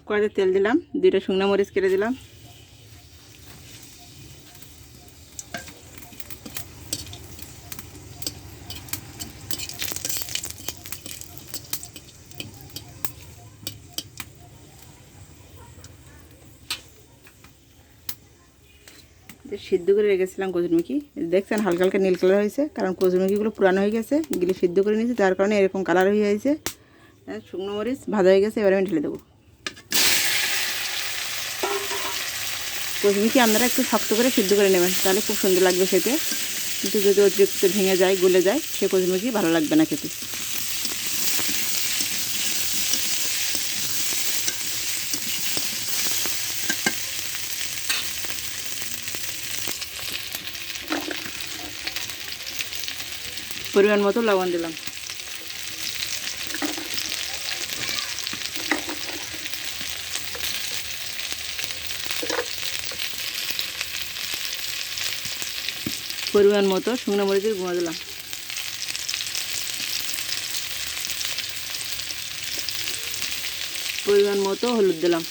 কড়াইতে তেল দিলাম, 2টা শুকনো মরিচ কেটে দিলাম, সিদ্ধ করে রেখেছিলাম কচুরমুখী। দেখছেন হালকা হালকা নীল কালার হয়েছে, কারণ কচুরমুখীগুলো পুরানো হয়ে গেছে, এগুলি সিদ্ধ করে নিয়েছি, যার কারণে এরকম কালার হয়ে হয়েছে। শুকনো মরিচ ভাজা হয়ে গেছে, এবারে আমি ঢেলে দেবো। কচুরমুখী আপনারা একটু শক্ত করে সিদ্ধ করে নেবেন, তাহলে খুব সুন্দর লাগবে খেতে। কিন্তু যদি অতিরিক্ত ভেঙে যায়, গলে যায়, সে কচুরমুখী ভালো লাগবে না খেতে। পরিমাণ মতো লবণ দিলাম, পরিমাণ মতো শুকনো মরিচের গুঁড়ো দিলাম, পরিমাণ মতো হলুদ দিলাম,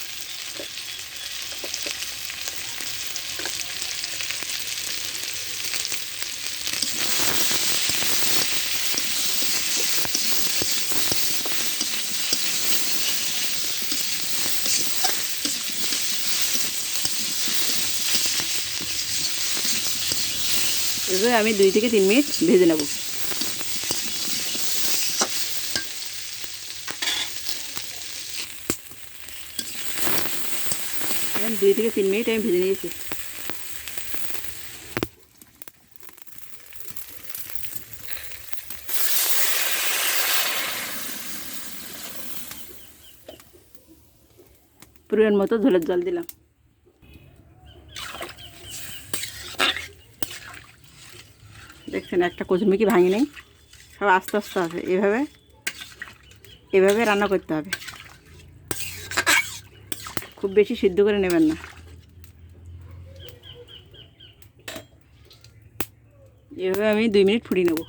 এবার আমি 2 থেকে 3 মিনিট ভেজে নেব। 2 থেকে 3 মিনিট আমি ভেজে নিয়েছি। পরিমাণ মতো ঝোলের জল দিলাম, দেখছেন একটা কচুরমুখী ভাঙি নেই, সব আস্তে আস্তে আছে। এভাবে রান্না করতে হবে, খুব বেশি সিদ্ধ করে নেবেন না। এভাবে আমি 2 মিনিট ফুটিয়ে নেব।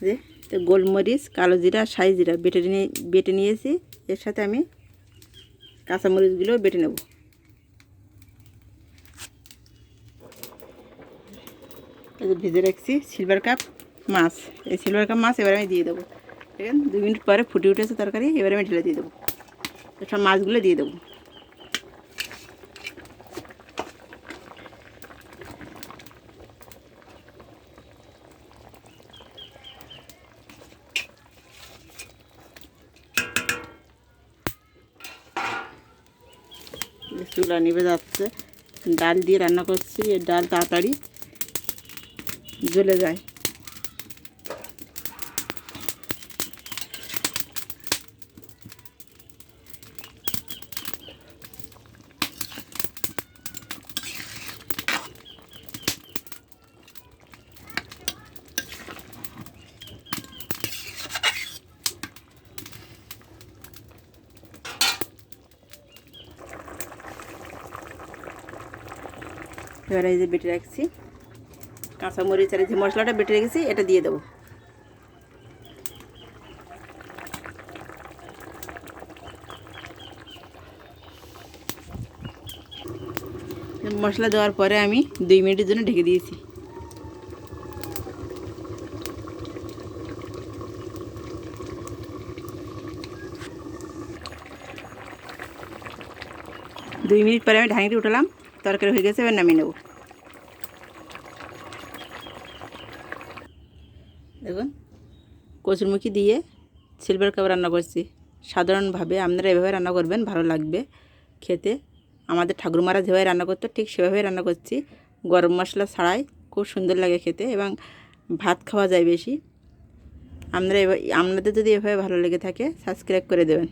যে তো গোলমরিচ, কালো জিরা, সাই জিরা বেটে নিয়েছি, এর সাথে আমি কাঁচামরিচগুলো বেটে নেব। এই যে ভেজে রাখছি সিলভার কাপ মাছ, এই সিলভার কাপ মাছ এবার আমি দিয়ে দেবো। দেখেন 2 মিনিট পরে ফুটে উঠেছে তরকারি, এবারে আমি ঢেলে দিয়ে দেবো, সব মাছগুলো দিয়ে দেবো। চুলা নিভে যাচ্ছে, ডাল দিয়ে রান্না করছি, এর ডাল তাড়াতাড়ি জ্বলে যায়। এবার এই যে বেটে রাখছি কাঁচামরিচ আর যে মশলাটা বেটে রেখেছি এটা দিয়ে দেবো। মশলা দেওয়ার পরে আমি 2 মিনিটের জন্য ঢেকে দিয়েছি। দুই মিনিট পরে আমি ঢাকনিটি উঠালাম, তরকারি হয়ে গেছে, এবার নামিয়ে নেব। দেখুন কচুরমুখী দিয়ে সিলভার কাপ রান্না করছি। সাধারণভাবে আপনারা এভাবে রান্না করবেন, ভালো লাগবে খেতে। আমাদের ঠাকুরমারা যেভাবে রান্না করতো ঠিক সেভাবেই রান্না করছি, গরম মশলা ছাড়াই, খুব সুন্দর লাগে খেতে এবং ভাত খাওয়া যায় বেশি। আপনাদের যদি এভাবে ভালো লেগে থাকে সাবস্ক্রাইব করে দেবেন।